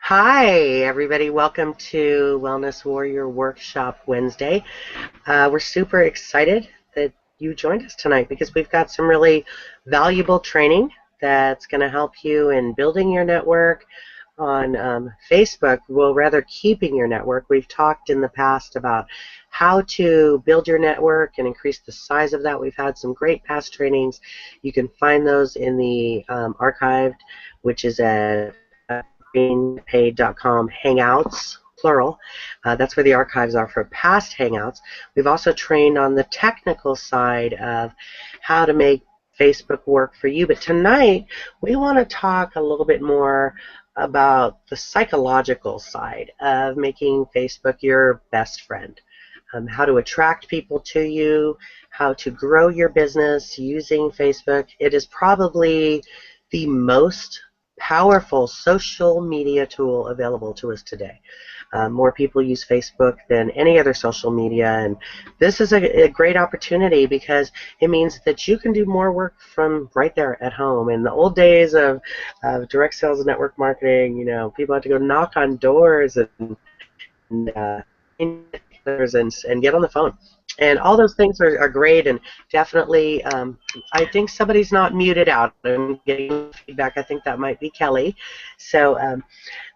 Hi, everybody. Welcome to Wellness Warrior Workshop Wednesday. We're super excited that you joined us tonight because we've got some really valuable training that's going to help you in building your network on Facebook, well, rather keeping your network. We've talked in the past about how to build your network and increase the size of that. We've had some great past trainings. You can find those in the archived, which is at greenpaid.com hangouts, plural. That's where the archives are for past hangouts. We've also trained on the technical side of how to make Facebook work for you. But tonight, we want to talk a little bit more about the psychological side of making Facebook your best friend. How to attract people to you, how to grow your business using Facebook. It is probably the most powerful social media tool available to us today. More people use Facebook than any other social media, and this is a great opportunity because it means that you can do more work from right there at home. In the old days of direct sales and network marketing, people had to go knock on doors and and get on the phone. And all those things are great, and definitely, I think somebody's not muted out. I'm getting feedback. I think that might be Kelly. So,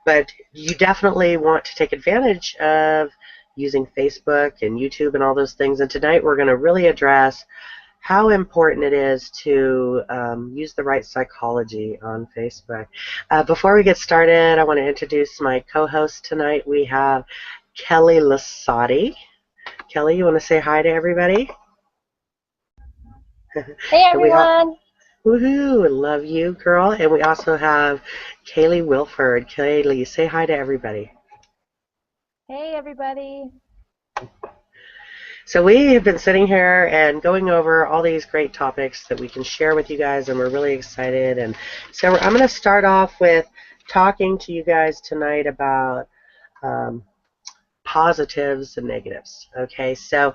but you definitely want to take advantage of using Facebook and YouTube and all those things. And tonight we're going to really address how important it is to use the right psychology on Facebook. Before we get started, I want to introduce my co-host tonight. We have Kelly Lasati. Kelly, you want to say hi to everybody? Hey And we everyone! woohoo, love you, girl. And we also have Kaylee Wilford. Kaylee, say hi to everybody. Hey everybody! So we have been sitting here and going over all these great topics that we can share with you guys, and we're really excited. And so I'm going to start off with talking to you guys tonight about um, positives and negatives. Okay, so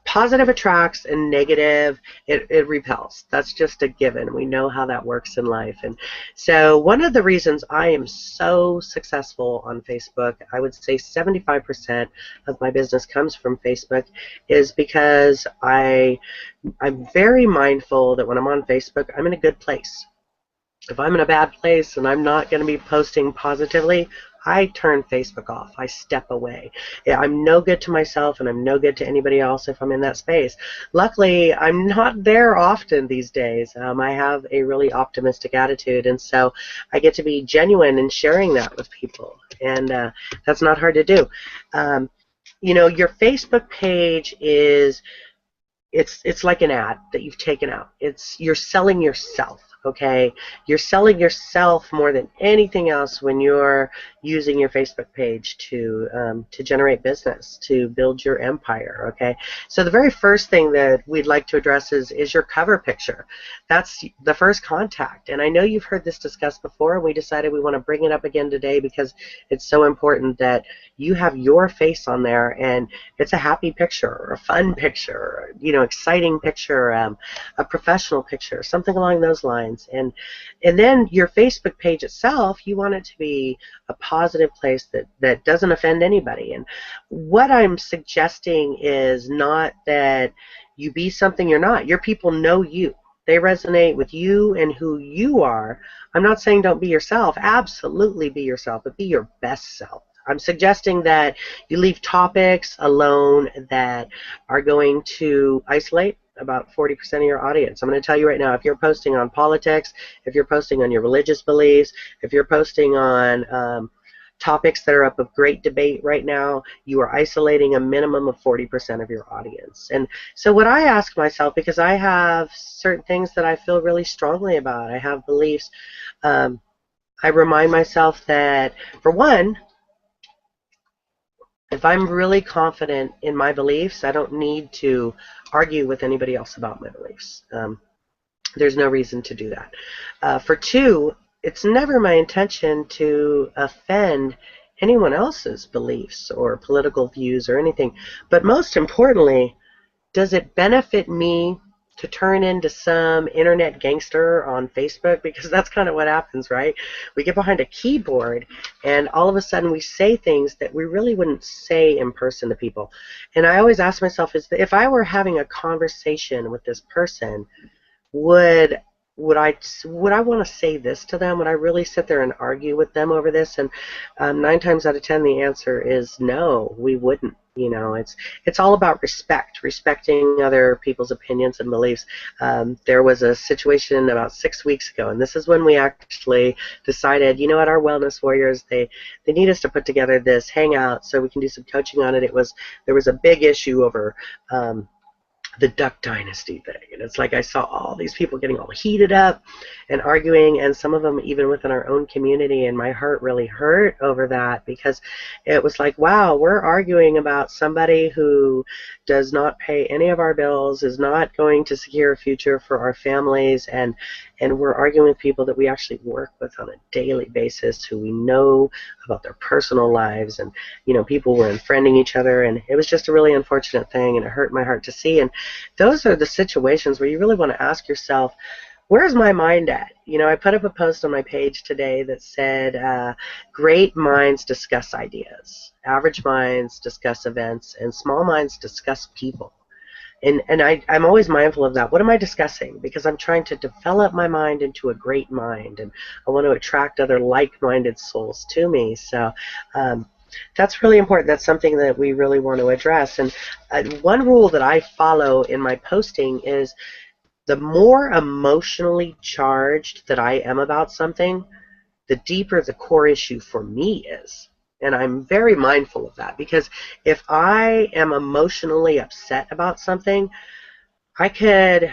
positive attracts and negative it repels. That's just a given. We know how that works in life. And so one of the reasons I am so successful on Facebook, I would say 75% of my business comes from Facebook, is because I'm very mindful that when I'm on Facebook, I'm in a good place. If I'm in a bad place and I'm not going to be posting positively, I turn Facebook off. I step away. Yeah, I'm no good to myself and I'm no good to anybody else if I'm in that space. Luckily, I'm not there often these days. I have a really optimistic attitude, and so I get to be genuine in sharing that with people, and that's not hard to do. Um, your Facebook page is it's like an ad that you've taken out. You're selling yourself, okay? You're selling yourself more than anything else when you're using your Facebook page to generate business, to build your empire, okay? So the very first thing that we'd like to address is your cover picture. That's the first contact, and I know you've heard this discussed before, and we decided we want to bring it up again today because it's so important that you have your face on there, and it's a happy picture or a fun picture, or, exciting picture, a professional picture, something along those lines. And then your Facebook page itself, you want it to be a positive place that doesn't offend anybody. And what I'm suggesting is not that you be something you're not. Your people know you. They resonate with you and who you are. I'm not saying don't be yourself. Absolutely be yourself, but be your best self. I'm suggesting that you leave topics alone that are going to isolate about 40% of your audience. I'm going to tell you right now, if you're posting on politics, if you're posting on your religious beliefs, if you're posting on topics that are up of great debate right now, you are isolating a minimum of 40% of your audience. And so what I ask myself, because I have certain things that I feel really strongly about, I have beliefs, I remind myself that, for one, if I'm really confident in my beliefs, I don't need to argue with anybody else about my beliefs. There's no reason to do that. For two, it's never my intention to offend anyone else's beliefs or political views or anything. But most importantly, does it benefit me to turn into some internet gangster on Facebook, because that's kind of what happens, right? We get behind a keyboard and all of a sudden we say things that we really wouldn't say in person to people. And I always ask myself, is that if I were having a conversation with this person, would would I want to say this to them? Would I really sit there and argue with them over this? And 9 times out of 10, the answer is no. We wouldn't. It's all about respect, respecting other people's opinions and beliefs. There was a situation about 6 weeks ago, and this is when we actually decided, you know what, our wellness warriors, they need us to put together this hangout so we can do some coaching on it. There was a big issue over the Duck Dynasty thing. And it's like I saw all these people getting all heated up and arguing, and some of them even within our own community, and my heart really hurt over that, because it was like, wow, we're arguing about somebody who does not pay any of our bills, is not going to secure a future for our families, and we're arguing with people that we actually work with on a daily basis, who we know about their personal lives, and people were unfriending each other, and it was just a really unfortunate thing, and it hurt my heart to see. And those are the situations where you really want to ask yourself, where's my mind at? I put up a post on my page today that said, great minds discuss ideas, average minds discuss events, and small minds discuss people. And I'm always mindful of that. What am I discussing? Because I'm trying to develop my mind into a great mind, and I want to attract other like-minded souls to me. So that's really important. That's something that we really want to address. And one rule that I follow in my posting is, the more emotionally charged that I am about something, the deeper the core issue for me is. And I'm very mindful of that, because if I am emotionally upset about something, I could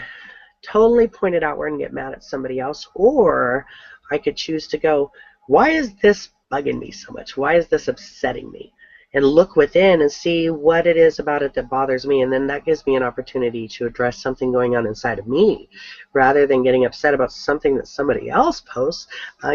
totally point it outward and get mad at somebody else, or I could choose to go, why is this bugging me so much? Why is this upsetting me? And look within and see what it is about it that bothers me, and then that gives me an opportunity to address something going on inside of me, rather than getting upset about something that somebody else posts.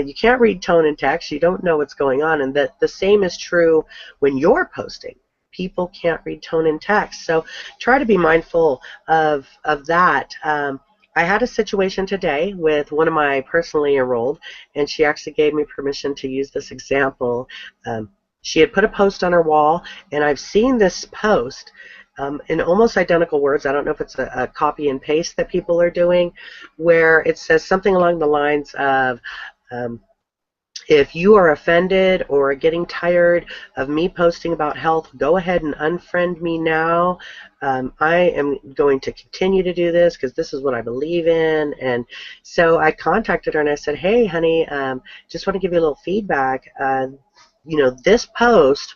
You can't read tone and text. You don't know what's going on, and the same is true when you're posting. People can't read tone and text, so try to be mindful of that. I had a situation today with one of my personally enrolled, and she actually gave me permission to use this example. She had put a post on her wall, and I've seen this post in almost identical words. I don't know if it's a copy and paste that people are doing, where it says something along the lines of, if you are offended or getting tired of me posting about health, go ahead and unfriend me now. I am going to continue to do this because this is what I believe in. And so I contacted her and I said, hey, honey, just want to give you a little feedback. This post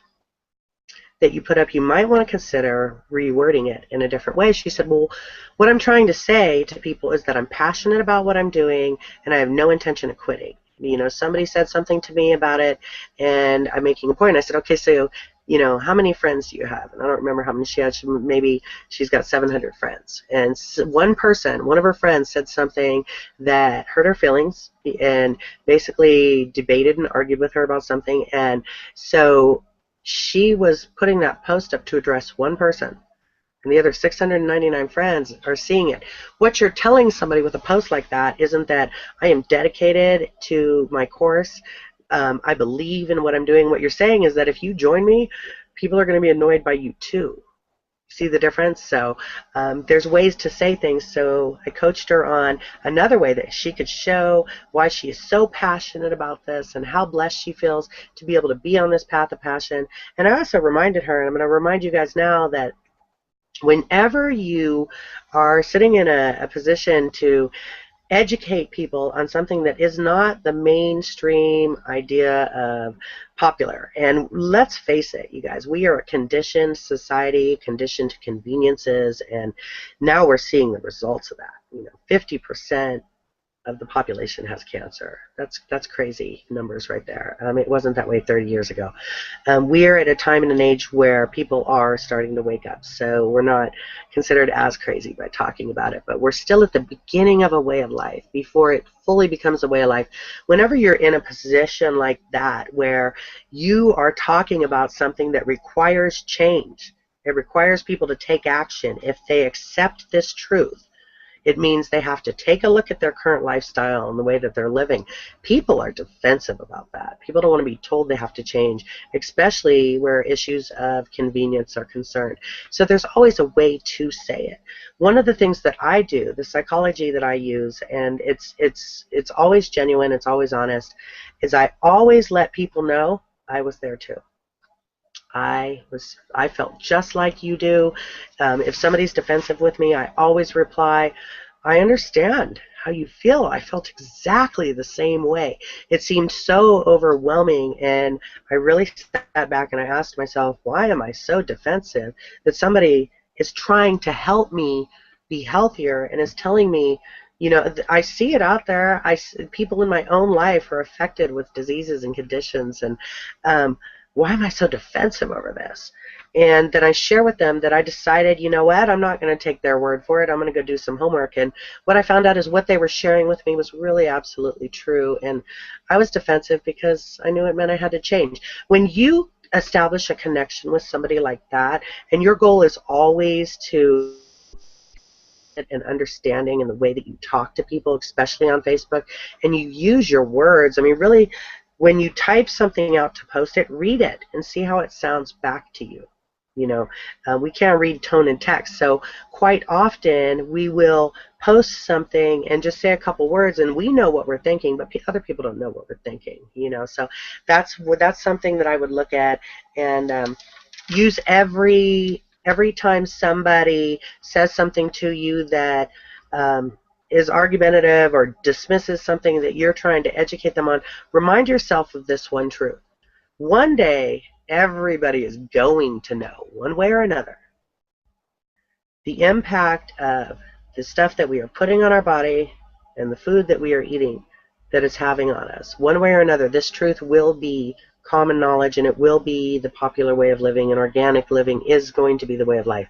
that you put up, you might want to consider rewording it in a different way. She said, well, what I'm trying to say to people is that I'm passionate about what I'm doing and I have no intention of quitting. Somebody said something to me about it, and I'm making a point. I said, okay, so, how many friends do you have? And I don't remember how many she had. Maybe she's got 700 friends. And one of her friends said something that hurt her feelings and basically debated and argued with her about something. And so she was putting that post up to address one person, and the other 699 friends are seeing it. What you're telling somebody with a post like that isn't that I am dedicated to my course, I believe in what I'm doing. What you're saying is that if you join me, people are going to be annoyed by you too. See the difference? So there's ways to say things. So I coached her on another way that she could show why she is so passionate about this and how blessed she feels to be able to be on this path of passion. And I also reminded her, and I'm going to remind you guys now, that whenever you are sitting in a position to educate people on something that is not the mainstream idea of popular, and let's face it, you guys, we are a conditioned society, conditioned to conveniences, and now we're seeing the results of that. 50% of the population has cancer. That's crazy numbers right there. It wasn't that way 30 years ago. We're at a time and an age where people are starting to wake up, so we're not considered as crazy by talking about it, but we're still at the beginning of a way of life before it fully becomes a way of life. Whenever you're in a position like that where you are talking about something that requires change, it requires people to take action if they accept this truth. It means they have to take a look at their current lifestyle and the way that they're living. People are defensive about that. People don't want to be told they have to change, especially where issues of convenience are concerned. So there's always a way to say it. One of the things that I do, the psychology that I use, and it's always genuine, it's always honest, is I always let people know I was there too. I felt just like you do. If somebody's defensive with me, I always reply, I understand how you feel. I felt exactly the same way. It seemed so overwhelming, and I really sat back and I asked myself, why am I so defensive that somebody is trying to help me be healthier and is telling me, I see it out there. People in my own life are affected with diseases and conditions, and um, why am I so defensive over this? And then I share with them that I decided, you know what, I'm not going to take their word for it. I'm going to go do some homework. And what I found out is what they were sharing with me was really absolutely true. And I was defensive because I knew it meant I had to change. When you establish a connection with somebody like that, and your goal is always to and understanding in the way that you talk to people, especially on Facebook, and you use your words. I mean, really, when you type something out to post it, read it and see how it sounds back to you. We can't read tone and text, so quite often we will post something and just say a couple words, and we know what we're thinking, but other people don't know what we're thinking. So that's something that I would look at and use every time somebody says something to you that is argumentative or dismisses something that you're trying to educate them on. Remind yourself of this one truth. One day, everybody is going to know, one way or another, the impact of the stuff that we are putting on our body and the food that we are eating that it's having on us. One way or another, this truth will be common knowledge, and it will be the popular way of living, and organic living is going to be the way of life.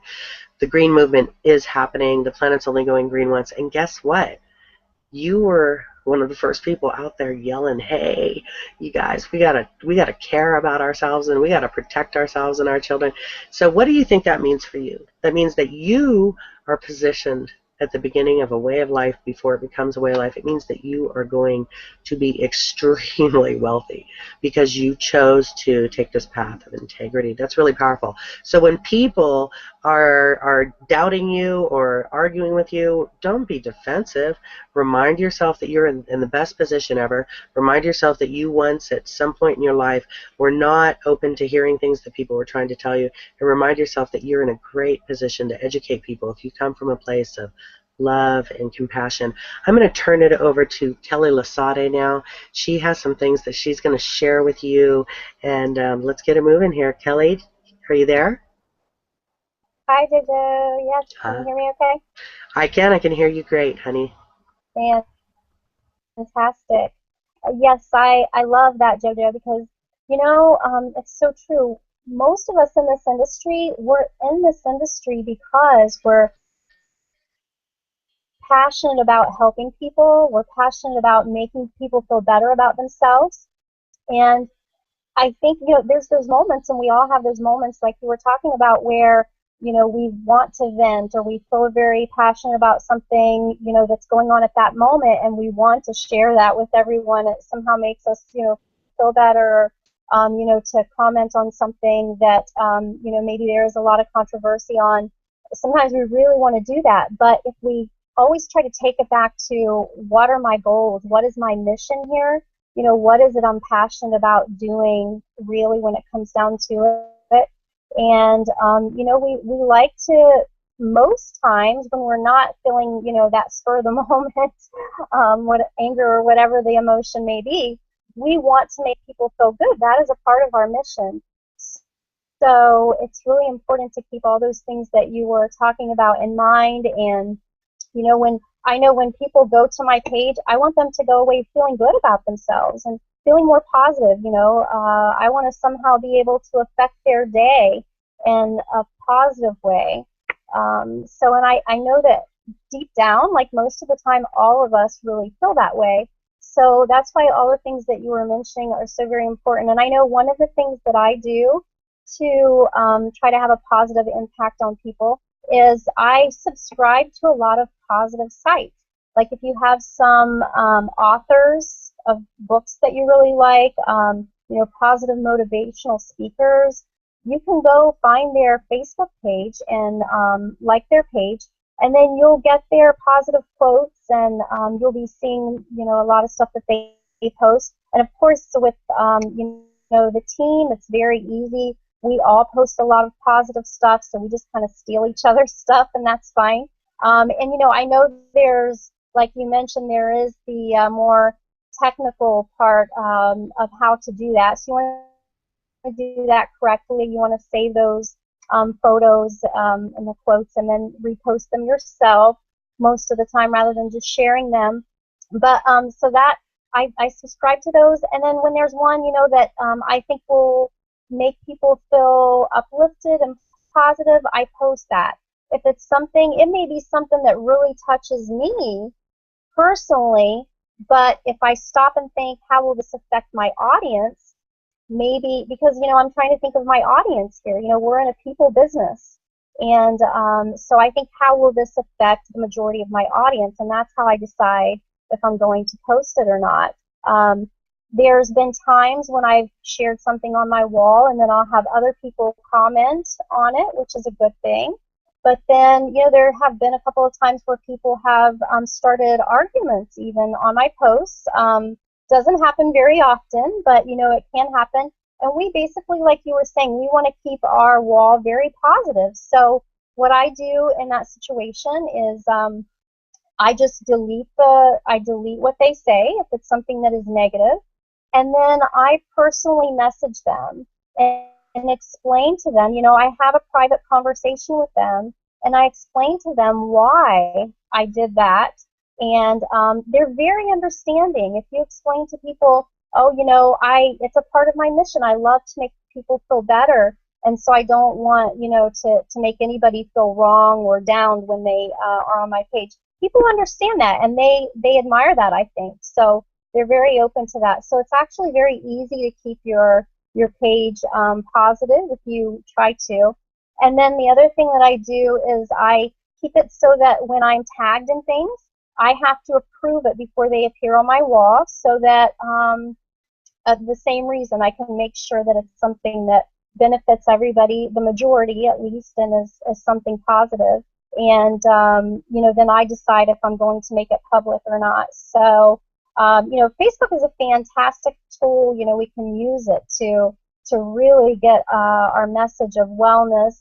The green movement is happening. The planet's only going green once. And guess what? You were one of the first people out there yelling, hey, you guys, we gotta care about ourselves, and we gotta protect ourselves and our children. So what do you think that means for you? That means that you are positioned at the beginning of a way of life before it becomes a way of life. It means that you are going to be extremely wealthy because you chose to take this path of integrity. That's really powerful. So when people are doubting you or arguing with you, don't be defensive. Remind yourself that you're in the best position ever. Remind yourself that you once, at some point in your life, were not open to hearing things that people were trying to tell you. And remind yourself that you're in a great position to educate people if you come from a place of love and compassion. I'm going to turn it over to Kelly Lasade now. She has some things that she's going to share with you. And let's get it moving here. Kelly, are you there? Hi, Jojo. Yes, can you Uh, hear me okay? I can. I can hear you great, honey. Fantastic. Yes, I love that, Jojo, because, it's so true. Most of us in this industry, we're in this industry because we're passionate about helping people. We're passionate about making people feel better about themselves. And I think, there's those moments, and we all have those moments like you were talking about where, we want to vent or we feel very passionate about something, that's going on at that moment, and we want to share that with everyone. It somehow makes us, feel better, to comment on something that, maybe there is a lot of controversy on. Sometimes we really want to do that, but if we always try to take it back to what are my goals, what is my mission here, what is it I'm passionate about doing really when it comes down to it. And, we like to, most times when we're not feeling, that spur of the moment, what anger or whatever the emotion may be, we want to make people feel good. That is a part of our mission. So it's really important to keep all those things that you were talking about in mind. And when I know when people go to my page, I want them to go away feeling good about themselves and feeling more positive. I want to somehow be able to affect their day in a positive way. And I know that deep down, like most of the time, all of us really feel that way. So that's why all the things that you were mentioning are so very important. And I know one of the things that I do to try to have a positive impact on people is I subscribe to a lot of positive sites. Like if you have some authors of books that you really like, positive motivational speakers, you can go find their Facebook page and like their page, and then you'll get their positive quotes, and you'll be seeing, a lot of stuff that they post. And of course, with the team, it's very easy. We all post a lot of positive stuff, so we just kind of steal each other's stuff, and that's fine. And I know there's, like you mentioned, there is the more technical part of how to do that. So you want to do that correctly. You want to save those photos and the quotes, and then repost them yourself most of the time, rather than just sharing them. But so that I subscribe to those, and then when there's one, that I think will make people feel uplifted and positive, I post that. If it's something, it may be something that really touches me personally, but if I stop and think, how will this affect my audience? Maybe because, I'm trying to think of my audience here. We're in a people business. And so I think, how will this affect the majority of my audience? And that's how I decide if I'm going to post it or not. There's been times when I've shared something on my wall, and then I'll have other people comment on it, which is a good thing. But then, there have been a couple of times where people have started arguments even on my posts. Doesn't happen very often, but, it can happen. And we basically, like you were saying, we want to keep our wall very positive. So what I do in that situation is I just delete what they say if it's something that is negative. And then I personally message them and explain to them, I have a private conversation with them, and I explain to them why I did that. And they're very understanding. If you explain to people, oh, it's a part of my mission. I love to make people feel better. And so I don't want, to make anybody feel wrong or down when they are on my page. People understand that, and they admire that, I think. So they're very open to that. So it's actually very easy to keep your page positive if you try to. And then the other thing that I do is I keep it so that when I'm tagged in things, I have to approve it before they appear on my wall, so that the same reason, I can make sure that it's something that benefits everybody, the majority at least, and is something positive. And then I decide if I'm going to make it public or not. So Facebook is a fantastic tool. We can use it to really get our message of wellness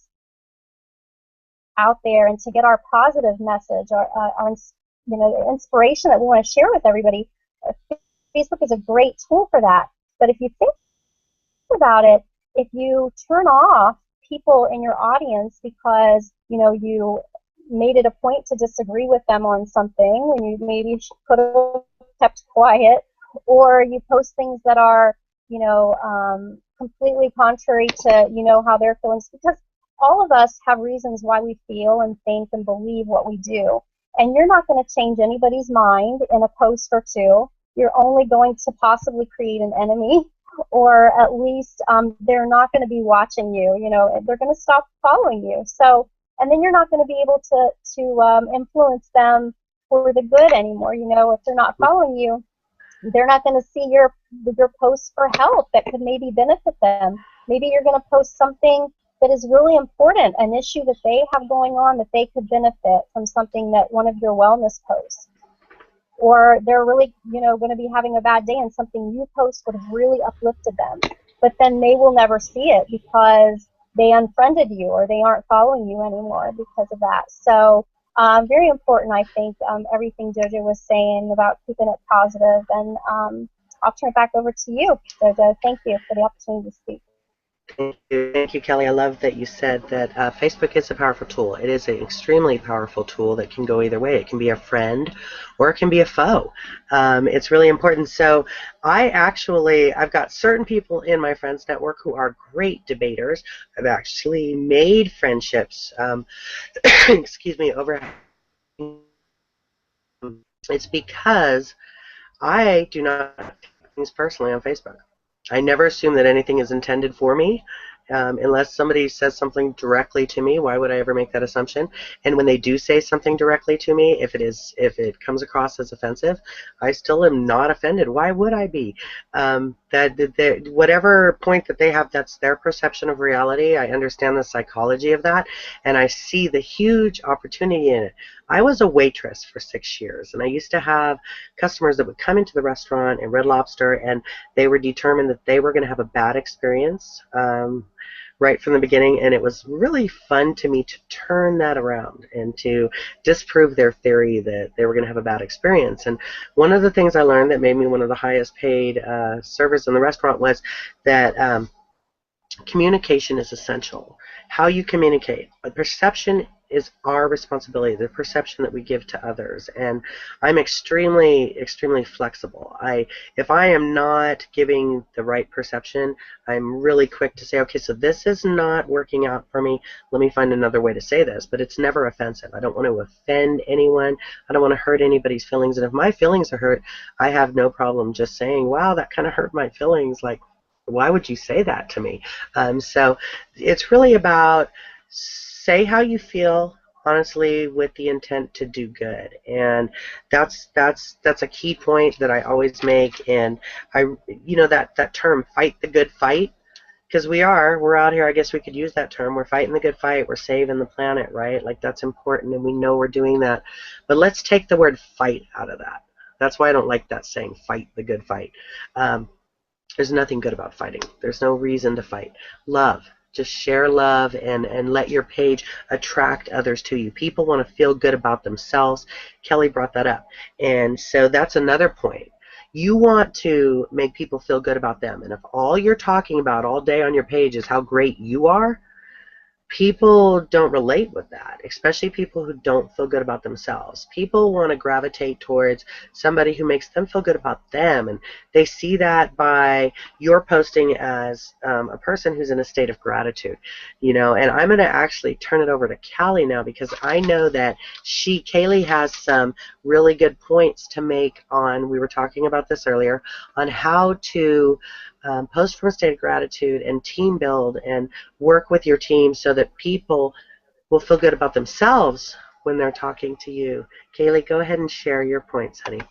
out there, and to get our positive message, our the inspiration that we want to share with everybody. Facebook is a great tool for that. But if you think about it, if you turn off people in your audience because you made it a point to disagree with them on something when you maybe could have kept quiet, or you post things that are completely contrary to how they're feeling, because all of us have reasons why we feel and think and believe what we do. And you're not going to change anybody's mind in a post or two. You're only going to possibly create an enemy, or at least they're not going to be watching you. They're going to stop following you. So, and then you're not going to be able to influence them for the good anymore. If they're not following you, they're not going to see your posts for help that could maybe benefit them. Maybe you're going to post something that is really important, an issue that they have going on that they could benefit from, something that one of your wellness posts. Or they're really, going to be having a bad day, and something you post would have really uplifted them. But then they will never see it because they unfriended you, or they aren't following you anymore because of that. So very important, I think, everything Jojo was saying about keeping it positive. And I'll turn it back over to you, Jojo. Thank you for the opportunity to speak. Thank you, Kelly. I love that you said that Facebook is a powerful tool. It is an extremely powerful tool that can go either way. It can be a friend or it can be a foe. It's really important. So I've got certain people in my friends network who are great debaters. I've actually made friendships, excuse me, over. It's because I do not take things personally on Facebook. I never assume that anything is intended for me. unless somebody says something directly to me. Why would I ever make that assumption? And when they do say something directly to me, if it comes across as offensive, I still am not offended. Why would I be? That whatever point that they have, that's their perception of reality. I understand the psychology of that, and I see the huge opportunity in it. I was a waitress for 6 years, and I used to have customers that would come into the restaurant in Red Lobster, and they were determined that they were going to have a bad experience right from the beginning, and it was really fun to me to turn that around and to disprove their theory that they were going to have a bad experience. And one of the things I learned that made me one of the highest paid servers in the restaurant was that communication is essential. How you communicate. Perception is our responsibility, the perception that we give to others. And I'm extremely flexible. If I am not giving the right perception, I'm really quick to say, okay, so this is not working out for me. Let me find another way to say this. But it's never offensive. I don't want to offend anyone. I don't want to hurt anybody's feelings. And if my feelings are hurt, I have no problem just saying, wow, that kind of hurt my feelings. Like, why would you say that to me? So it's really about say how you feel honestly with the intent to do good, and that's a key point that I always make. And I, that term, fight the good fight, because we're out here. I guess we could use that term. We're fighting the good fight. We're saving the planet, right? Like, that's important, and we know we're doing that. But let's take the word fight out of that. That's why I don't like that saying, fight the good fight. There's nothing good about fighting. There's no reason to fight. Love. Just share love and let your page attract others to you. People want to feel good about themselves. Kelly brought that up. And so that's another point. You want to make people feel good about them. And if all you're talking about all day on your page is how great you are, people don't relate with that, especially people who don't feel good about themselves. People want to gravitate towards somebody who makes them feel good about them, and they see that by your posting as a person who's in a state of gratitude, And I'm going to actually turn it over to Callie now, because I know that Kaylee has some really good points to make on, we were talking about this earlier, on how to post from a state of gratitude and team build and work with your team so that people will feel good about themselves when they're talking to you. Kaylee, go ahead and share your points, honey.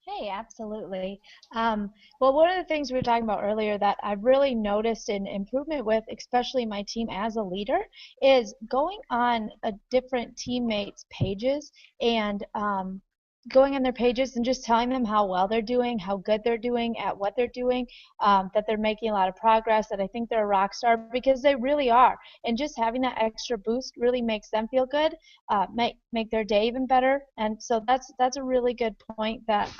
Hey, absolutely. Well, one of the things we were talking about earlier that I've really noticed an improvement with, especially my team as a leader, is going on a different teammates' pages and going on their pages and just telling them how well they're doing, how good they're doing at what they're doing, that they're making a lot of progress, that I think they're a rock star, because they really are. And just having that extra boost really makes them feel good, make their day even better. And so that's a really good point that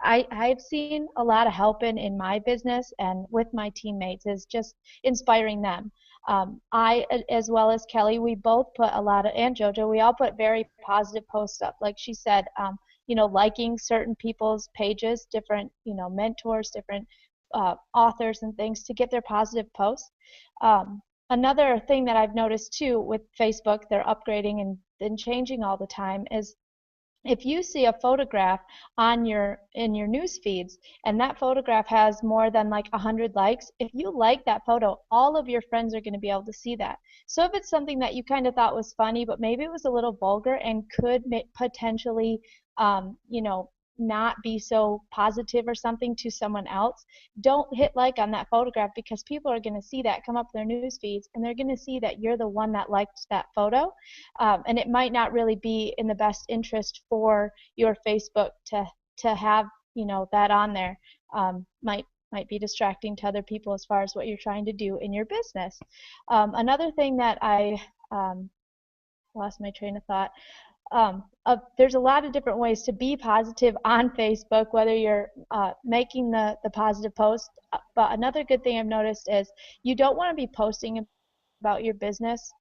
I've seen a lot of help in my business and with my teammates, is just inspiring them. I, as well as Kelly, we both put a lot of, and JoJo, we all put very positive posts up. Like she said, liking certain people's pages, different, mentors, different authors and things, to get their positive posts. Another thing that I've noticed too with Facebook, they're upgrading and changing all the time, is if you see a photograph in your news feeds, and that photograph has more than like 100 likes, if you like that photo, all of your friends are going to be able to see that. So if it's something that you kind of thought was funny, but maybe it was a little vulgar and could potentially um, you know not be so positive or something to someone else, don't hit like on that photograph, because people are going to see that come up their news feeds, and they're going to see that you're the one that liked that photo. And it might not really be in the best interest for your Facebook to have that on there. Might be distracting to other people as far as what you're trying to do in your business. Another thing that I lost my train of thought. There's a lot of different ways to be positive on Facebook, whether you're making the positive post. But another good thing I've noticed is you don't want to be posting about your business,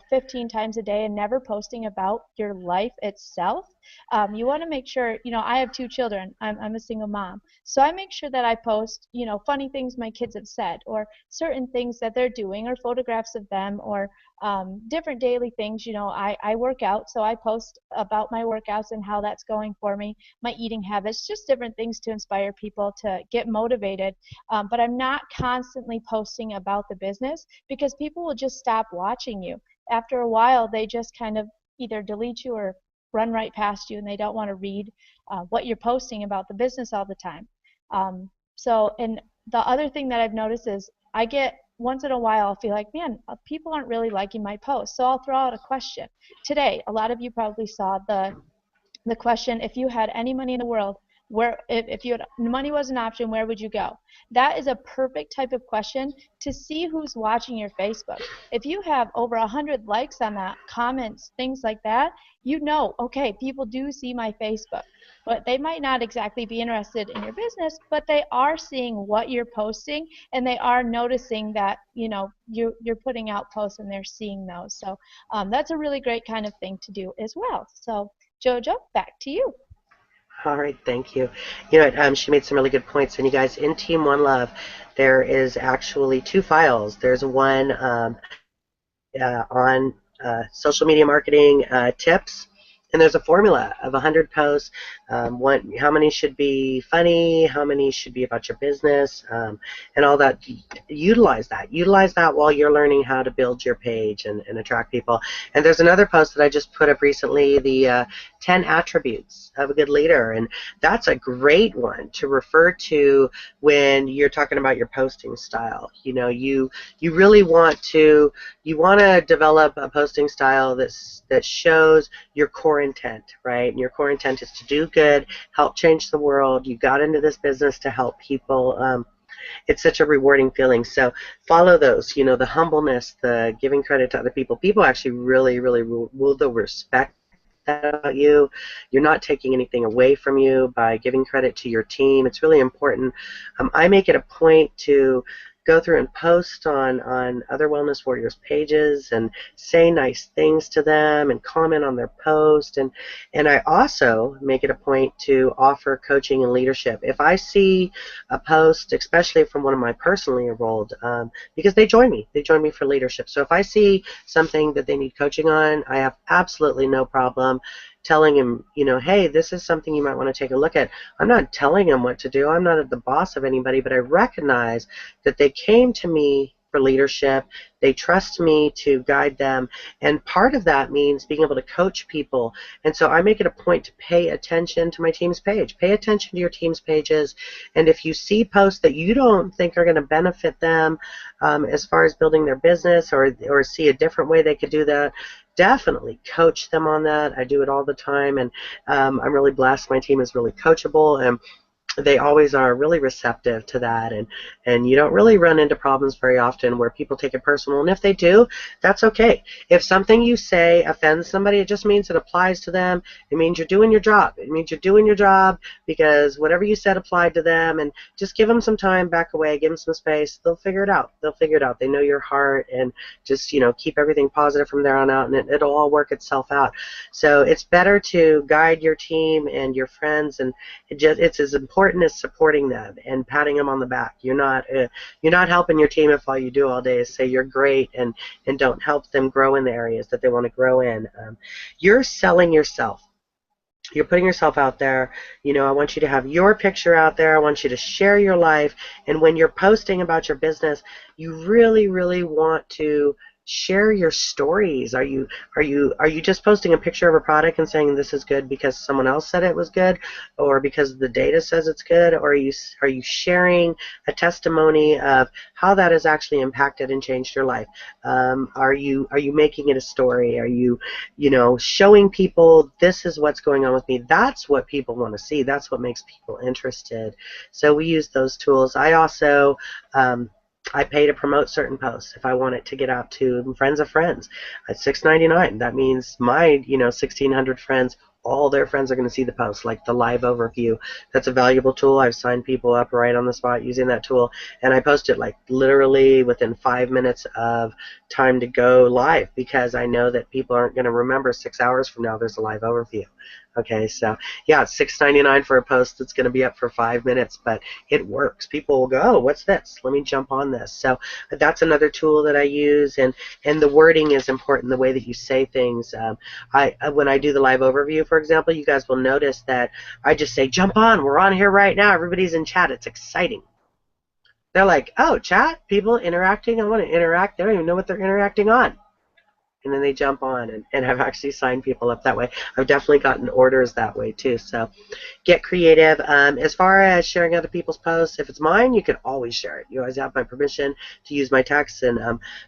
15 times a day and never posting about your life itself. You want to make sure, I have two children. I'm a single mom. So I make sure that I post, funny things my kids have said, or certain things that they're doing, or photographs of them, or different daily things. I work out, so I post about my workouts and how that's going for me, my eating habits, just different things to inspire people to get motivated. But I'm not constantly posting about the business, because people will just stop watching you. After a while, they just kind of either delete you or run right past you, and they don't want to read what you're posting about the business all the time. And the other thing that I've noticed is I get once in a while, I'll feel like, man, people aren't really liking my post. So I'll throw out a question. Today, a lot of you probably saw the question, if you had any money in the world, where if you had money was an option, where would you go? That is a perfect type of question to see who's watching your Facebook. If you have over 100 likes on that, comments, things like that, okay, people do see my Facebook. But they might not exactly be interested in your business, but they are seeing what you're posting, and they are noticing that you're putting out posts, and they're seeing those. So that's a really great kind of thing to do as well. So Jojo, back to you. All right, thank you. She made some really good points. And you guys, in Team One Love, there is actually two files. There's one on social media marketing tips, and there's a formula of 100 posts. How many should be funny, how many should be about your business, and all that. Utilize that. Utilize that while you're learning how to build your page and attract people. And there's another post that I just put up recently, the 10 attributes of a good leader, and that's a great one to refer to when you're talking about your posting style. You really want to develop a posting style that shows your core intent, right? And your core intent is to do good, help change the world. You got into this business to help people. It's such a rewarding feeling. So follow those, the humbleness, the giving credit to other people. People actually really, really will respect that about you. You're not taking anything away from you by giving credit to your team. It's really important. I make it a point to go through and post on other Wellness Warriors pages and say nice things to them and comment on their post. And I also make it a point to offer coaching and leadership. If I see a post, especially from one of my personally enrolled, because they join me for leadership. So if I see something that they need coaching on, I have absolutely no problem telling him, hey, this is something you might want to take a look at. I'm not telling him what to do. I'm not the boss of anybody, but I recognize that they came to me for leadership. They trust me to guide them, and part of that means being able to coach people. And so I make it a point to pay attention to my team's page. Pay attention to your team's pages, and if you see posts that you don't think are going to benefit them as far as building their business, or see a different way they could do that, definitely coach them on that. I do it all the time, and I'm really blessed. My team is really coachable, and they always are really receptive to that, and you don't really run into problems very often where people take it personal, and if they do, that's okay. If something you say offends somebody, it just means it applies to them. It means you're doing your job. It means you're doing your job because whatever you said applied to them, and just give them some time, back away, give them some space. They'll figure it out. They know your heart, and just keep everything positive from there on out, and it'll all work itself out. So it's better to guide your team and your friends, and it's as important as supporting them and patting them on the back. You're not helping your team if all you do all day is say you're great and don't help them grow in the areas that they want to grow in. You're selling yourself. You're putting yourself out there. I want you to have your picture out there. I want you to share your life. And when you're posting about your business, you really, really want to share your stories. Are you just posting a picture of a product and saying this is good because someone else said it was good, or because the data says it's good, or are you sharing a testimony of how that has actually impacted and changed your life? Are you making it a story? Are you showing people this is what's going on with me? That's what people want to see. That's what makes people interested. So we use those tools. I also I pay to promote certain posts if I want it to get out to friends of friends. At $6.99, that means my 1,600 friends, all their friends are going to see the post, like the live overview. That's a valuable tool. I've signed people up right on the spot using that tool, and I post it like literally within 5 minutes of time to go live, because I know that people aren't going to remember 6 hours from now there's a live overview. Okay, so yeah, it's $6.99 for a post that's going to be up for 5 minutes, but it works. People will go, oh, what's this? Let me jump on this. So that's another tool that I use, and the wording is important. The way that you say things. When I do the live overview, for example, you guys will notice that I just say, jump on. We're on here right now. Everybody's in chat. It's exciting. They're like, oh, chat, people interacting. I want to interact. They don't even know what they're interacting on. And then they jump on, and I've actually signed people up that way. I've definitely gotten orders that way too. So get creative. As far as sharing other people's posts, if it's mine, you can always share it. You always have my permission to use my text.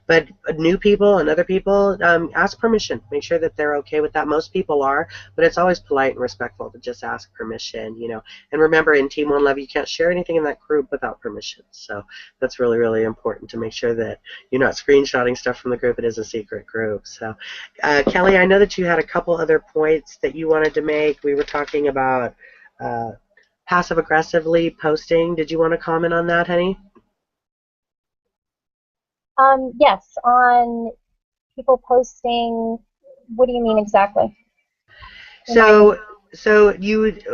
But new people and other people, ask permission. Make sure that they're okay with that. Most people are, but it's always polite and respectful to just ask permission. And remember, in Team One Love, you can't share anything in that group without permission. So that's really, really important to make sure that you're not screenshotting stuff from the group. It is a secret group. So, Kelly, I know that you had a couple other points that you wanted to make. We were talking about passive aggressively posting. Did you want to comment on that, honey? Yes, on people posting. What do you mean exactly? Remind me. So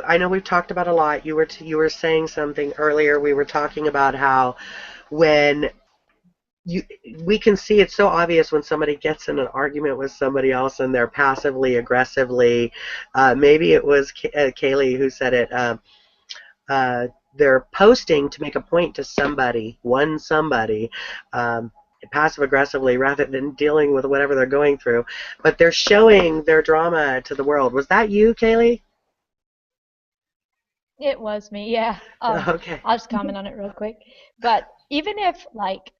I know we've talked about a lot. You were saying something earlier. We were talking about how when we can see it's so obvious when somebody gets in an argument with somebody else and they're passively aggressively. Maybe it was Kaylee who said it. They're posting to make a point to somebody, um, passive aggressively rather than dealing with whatever they're going through. But they're showing their drama to the world. Was that you, Kaylee? It was me, yeah. Okay. I'll just comment on it real quick. But even if like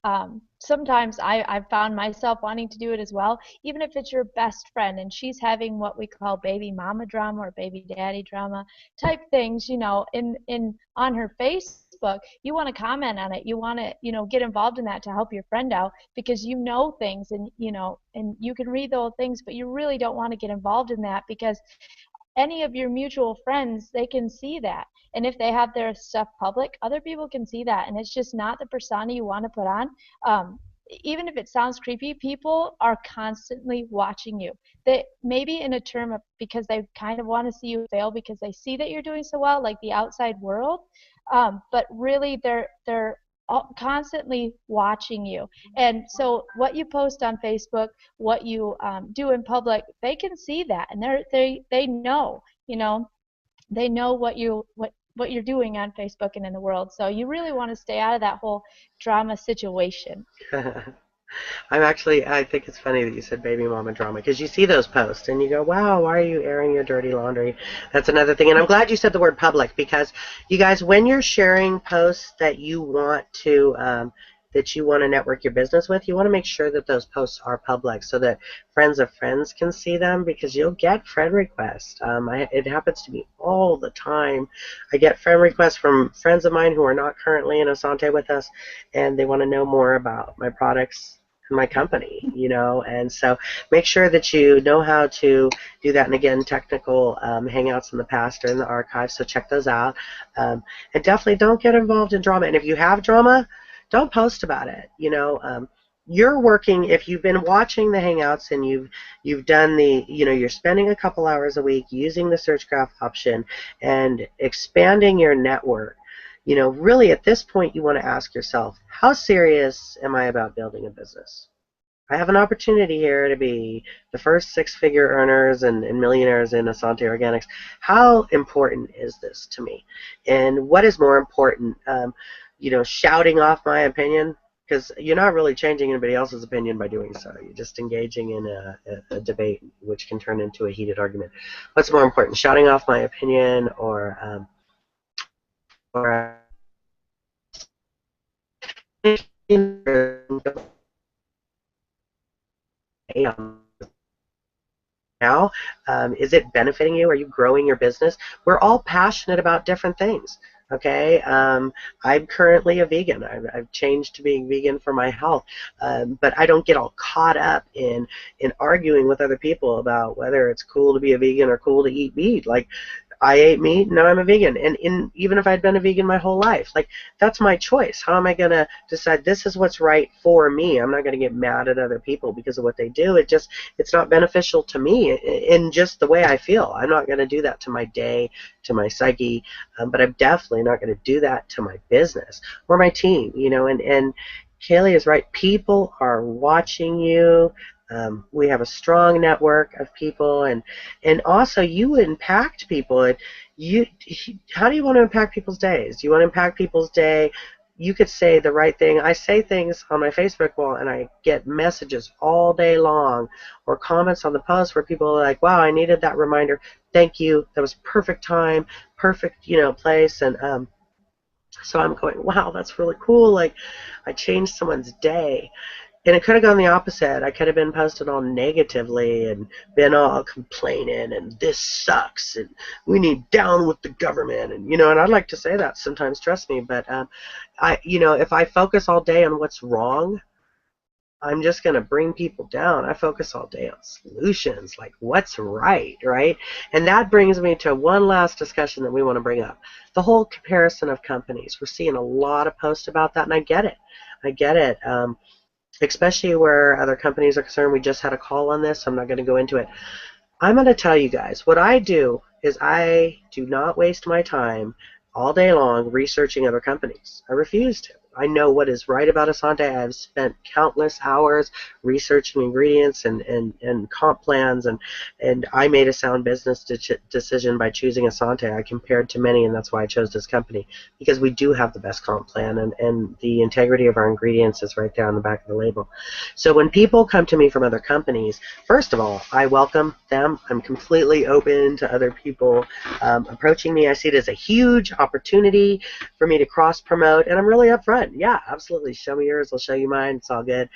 sometimes I've found myself wanting to do it as well, even if it's your best friend and she's having what we call baby mama drama or baby daddy drama type things, in on her Facebook, you want to comment on it. You want to, get involved in that to help your friend out because you know things and you can read those things, but you really don't want to get involved in that because any of your mutual friends, they can see that. And if they have their stuff public, other people can see that. And it's just not the persona you want to put on. Even if it sounds creepy, people are constantly watching you. They maybe in a term of because they kind of want to see you fail because they see that you're doing so well, like the outside world. But really, they're constantly watching you. And so, what you post on Facebook, what you do in public, they can see that, and they know, they know what you're doing on Facebook and in the world. So you really want to stay out of that whole drama situation. I think it's funny that you said baby mama drama because you see those posts and you go, wow, why are you airing your dirty laundry? That's another thing. And I'm glad you said the word public because you guys, when you're sharing posts that you want to network your business with, you want to make sure that those posts are public so that friends of friends can see them because you'll get friend requests. It happens to me all the time. I get friend requests from friends of mine who are not currently in Essante with us, and they want to know more about my products and my company, and so make sure that you know how to do that. And again, technical hangouts in the past are in the archives, so check those out. And definitely don't get involved in drama. And if you have drama, don't post about it. You're working, if you've been watching the hangouts and you've done you're spending a couple hours a week using the search graph option and expanding your network. Really at this point you want to ask yourself, how serious am I about building a business? I have an opportunity here to be the first six-figure earners and millionaires in Asante Organics. How important is this to me? And what is more important, shouting off my opinion? Because you're not really changing anybody else's opinion by doing so. You're just engaging in a debate, which can turn into a heated argument. What's more important, shouting off my opinion or now? Is it benefiting you? Are you growing your business? We're all passionate about different things. Okay, I'm currently a vegan. I've changed to being vegan for my health, but I don't get all caught up in arguing with other people about whether it's cool to be a vegan or cool to eat meat. Like, I ate meat, now I'm a vegan. And even if I'd been a vegan my whole life, like, that's my choice. How am I going to decide this is what's right for me? I'm not going to get mad at other people because of what they do. It's not beneficial to me in just the way I feel. I'm not going to do that to my day, to my psyche, but I'm definitely not going to do that to my business or my team, and Kaylee is right. People are watching you. We have a strong network of people, and also you impact people. And you, how do you want to impact people's days? Do you want to impact people's day? You could say the right thing. I say things on my Facebook wall, and I get messages all day long, or comments on the post where people are like, "Wow, I needed that reminder. Thank you. That was perfect time, perfect, place." And so I'm going, "Wow, that's really cool. Like, I changed someone's day." And it could have gone the opposite. I could have been posted all negatively and been all complaining and this sucks and we need down with the government, and I'd like to say that sometimes, trust me, but if I focus all day on what's wrong, I'm just going to bring people down. I focus all day on solutions, like what's right? And that brings me to one last discussion that we want to bring up. The whole comparison of companies. We're seeing a lot of posts about that, and I get it. Especially where other companies are concerned. We just had a call on this, so I'm not going to go into it. I'm going to tell you guys, what I do is I do not waste my time all day long researching other companies. I refuse to. I know what is right about Essante. I've spent countless hours researching ingredients and comp plans, and I made a sound business decision by choosing Essante. I compared to many, and that's why I chose this company, because we do have the best comp plan, and the integrity of our ingredients is right there on the back of the label. So when people come to me from other companies, first of all, I welcome them. I'm completely open to other people approaching me. I see it as a huge opportunity for me to cross-promote, and I'm really upfront. Yeah, absolutely. Show me yours. I'll show you mine. It's all good.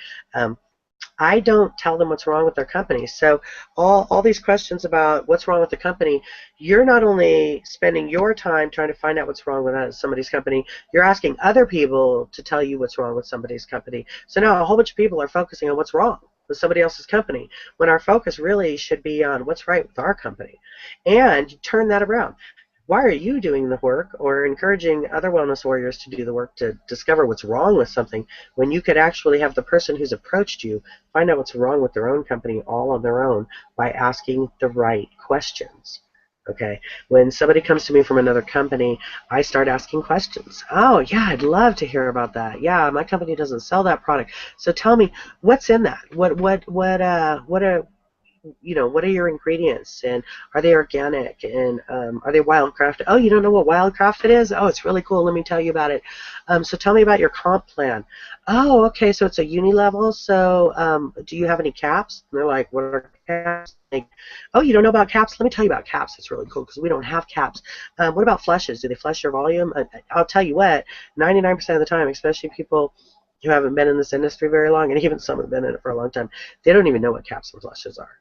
I don't tell them what's wrong with their company. So all these questions about what's wrong with the company, you're not only spending your time trying to find out what's wrong with somebody's company, you're asking other people to tell you what's wrong with somebody's company. So now a whole bunch of people are focusing on what's wrong with somebody else's company, when our focus really should be on what's right with our company. And you turn that around. Why are you doing the work or encouraging other wellness warriors to do the work to discover what's wrong with something, when you could actually have the person who's approached you find out what's wrong with their own company all on their own by asking the right questions? Okay, when somebody comes to me from another company, I start asking questions. Oh, yeah, I'd love to hear about that. Yeah, my company doesn't sell that product. So tell me, what's in that? What are your ingredients, and are they organic, and are they wildcrafted? Oh, you don't know what wildcrafted is? Oh, it's really cool. Let me tell you about it. So tell me about your comp plan. Oh, okay, so it's a uni level. So do you have any caps? And they're like, what are caps? Like, oh, you don't know about caps? Let me tell you about caps. It's really cool because we don't have caps. What about flushes? Do they flush your volume? I'll tell you what, 99% of the time, especially people who haven't been in this industry very long, and even some have been in it for a long time, they don't even know what caps and flushes are.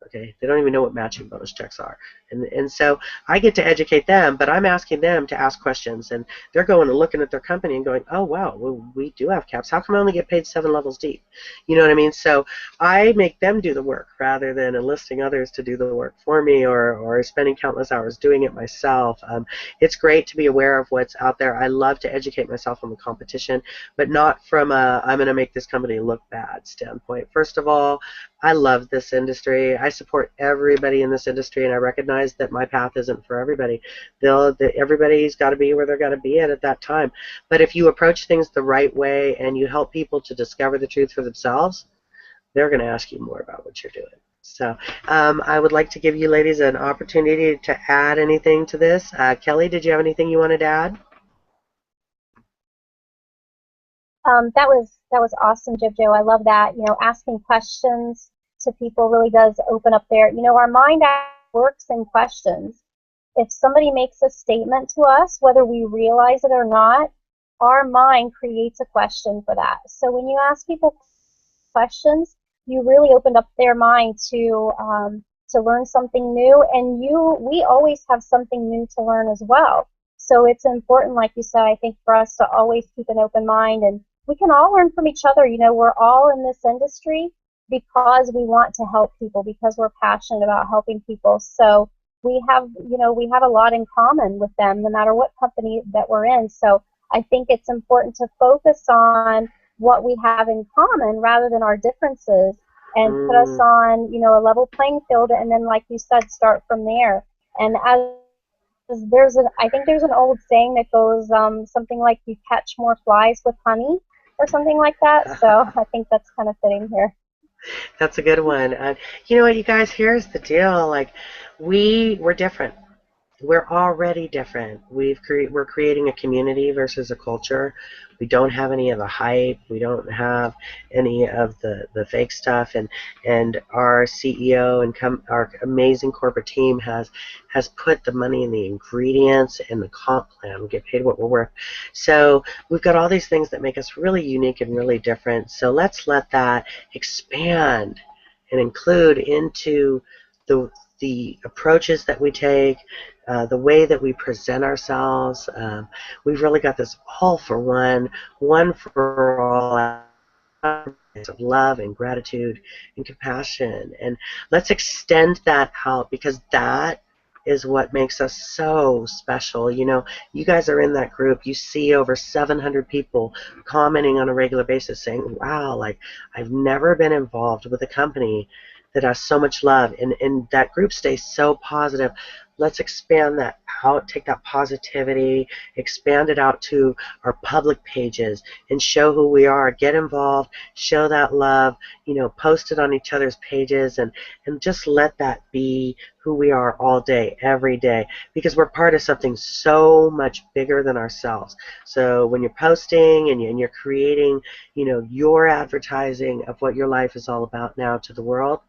Okay, they don't even know what matching bonus checks are, and so I get to educate them, but I'm asking them to ask questions, and they're going and looking at their company and going, oh wow, well, we do have caps. How come I only get paid 7 levels deep? You know what I mean? So I make them do the work rather than enlisting others to do the work for me, or spending countless hours doing it myself. It's great to be aware of what's out there. I love to educate myself on the competition, but not from a I'm going to make this company look bad standpoint. First of all, I love this industry. I support everybody in this industry, and I recognize that my path isn't for everybody. Everybody's got to be where they're got to be at that time. But if you approach things the right way and you help people to discover the truth for themselves, they're going to ask you more about what you're doing. So I would like to give you ladies an opportunity to add anything to this. Kelly, did you have anything you wanted to add? That was awesome, JoJo. I love that. Asking questions to people really does open up our mind works in questions. If somebody makes a statement to us, whether we realize it or not, our mind creates a question for that. So when you ask people questions, you really opened up their mind to learn something new, and we always have something new to learn as well. So it's important, like you said, I think, for us to always keep an open mind, and we can all learn from each other. We're all in this industry because we want to help people, because we're passionate about helping people. So we have a lot in common with them, no matter what company that we're in. So I think it's important to focus on what we have in common rather than our differences, and put us Mm. on, a level playing field, and then, like you said, start from there. And I think there's an old saying that goes something like you catch more flies with honey or something like that. So I think that's kind of fitting here. That's a good one. You know what, you guys? Here's the deal. Like, we're different. We're already different. We're creating a community versus a culture. We don't have any of the hype. We don't have any of the fake stuff. And our CEO and our amazing corporate team has put the money in the ingredients and the comp plan. We get paid what we're worth. So we've got all these things that make us really unique and really different. So let's let that expand and include into the the approaches that we take, the way that we present ourselves. We've really got this all for one for all of love and gratitude and compassion. And let's extend that out, because that is what makes us so special. You guys are in that group. You see over 700 people commenting on a regular basis saying, wow, like, I've never been involved with a company that has so much love, and that group stays so positive. Let's expand that out, take that positivity, expand it out to our public pages, and show who we are. Get involved, show that love, post it on each other's pages, and just let that be who we are all day, every day, because we're part of something so much bigger than ourselves. So when you're posting and you're creating, your advertising of what your life is all about now to the world,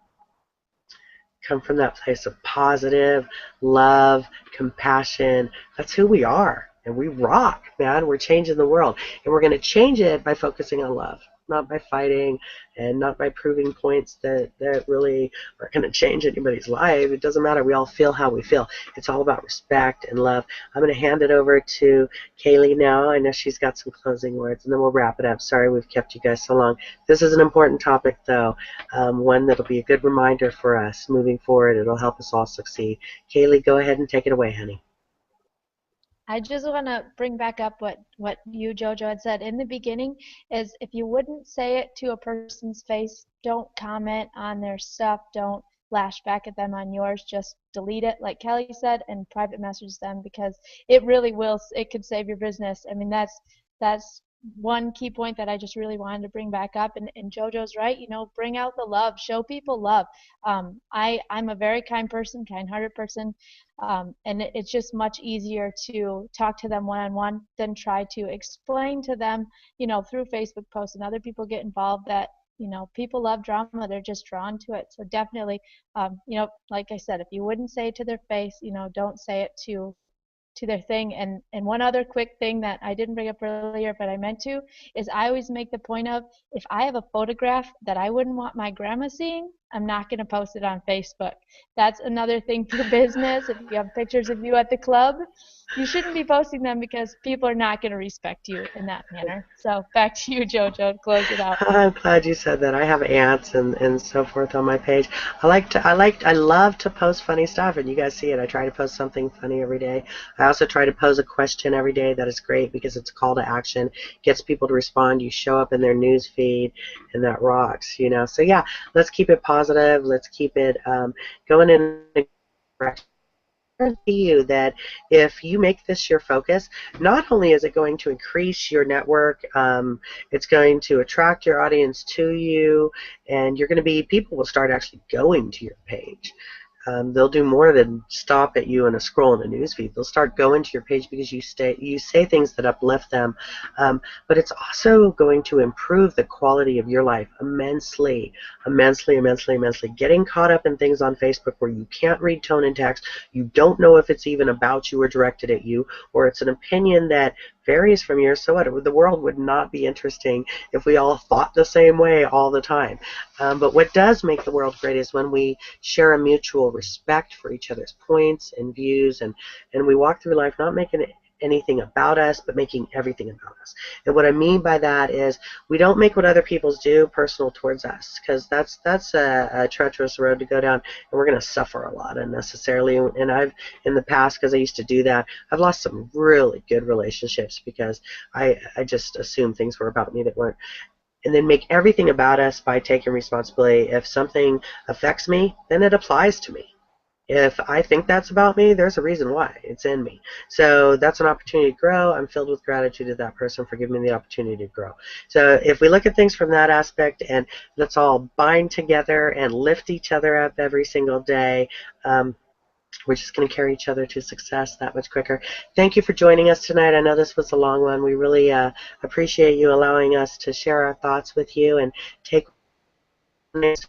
come from that place of positive love, compassion. That's who we are. And we rock, man. We're changing the world. And we're going to change it by focusing on love, not by fighting and not by proving points that really are going to change anybody's life. It doesn't matter. We all feel how we feel. It's all about respect and love. I'm going to hand it over to Kaylee now. I know she's got some closing words, and then we'll wrap it up. Sorry we've kept you guys so long. This is an important topic, though, one that'll be a good reminder for us moving forward. It'll help us all succeed. Kaylee, go ahead and take it away, honey. I just want to bring back up what you, Jojo, had said in the beginning, is if you wouldn't say it to a person's face, don't comment on their stuff, don't lash back at them on yours, just delete it, like Kelly said, and private message them, because it really will, it could save your business. I mean, that's one key point that I just really wanted to bring back up. And Jojo's right, bring out the love, show people love. I'm a very kind person, kind-hearted person. And it's just much easier to talk to them one-on-one than try to explain to them, through Facebook posts, and other people get involved, that, people love drama. They're just drawn to it. So definitely, like I said, if you wouldn't say it to their face, don't say it to their thing. And one other quick thing that I didn't bring up earlier, but I meant to, is I always make the point of, if I have a photograph that I wouldn't want my grandma seeing, I'm not going to post it on Facebook. That's another thing for business. If you have pictures of you at the club, you shouldn't be posting them, because people are not going to respect you in that manner. So back to you, Jojo, to close it out. I'm glad you said that. I have ants and so forth on my page. I love to post funny stuff, and you guys see it. I try to post something funny every day. I also try to pose a question every day. That is great, because it's a call to action, gets people to respond. You show up in their news feed, and that rocks. So yeah, let's keep it positive. Let's keep it going in a direction. You that if you make this your focus, not only is it going to increase your network, it's going to attract your audience to you, and people will start actually going to your page. They'll do more than stop at you and a scroll in a newsfeed. They'll start going to your page because you say things that uplift them. But it's also going to improve the quality of your life immensely, immensely, immensely, immensely. Getting caught up in things on Facebook where you can't read tone and text, you don't know if it's even about you or directed at you, or it's an opinion that varies from yours. So what? The world would not be interesting if we all thought the same way all the time. But what does make the world great is when we share a mutual respect for each other's points and views, and we walk through life not making anything about us, but making everything about us. And what I mean by that is we don't make what other people do personal towards us, because that's a treacherous road to go down, and we're going to suffer a lot unnecessarily. And I've, in the past, because I used to do that, I've lost some really good relationships because I just assumed things were about me that weren't. And then make everything about us by taking responsibility. If something affects me, then it applies to me. If I think that's about me, there's a reason why. It's in me. So that's an opportunity to grow. I'm filled with gratitude to that person for giving me the opportunity to grow. So if we look at things from that aspect, and let's all bind together and lift each other up every single day, we're just going to carry each other to success that much quicker. Thank you for joining us tonight. I know this was a long one. We really appreciate you allowing us to share our thoughts with you, and take next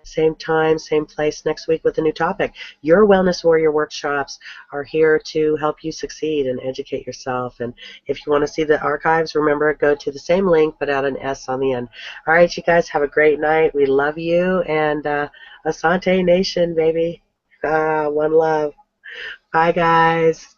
same time, same place next week with a new topic. Your Wellness Warrior workshops are here to help you succeed and educate yourself. And if you want to see the archives, remember, go to the same link but add an S on the end. All right, you guys, have a great night. We love you, and Asante Nation, baby. One love. Bye, guys.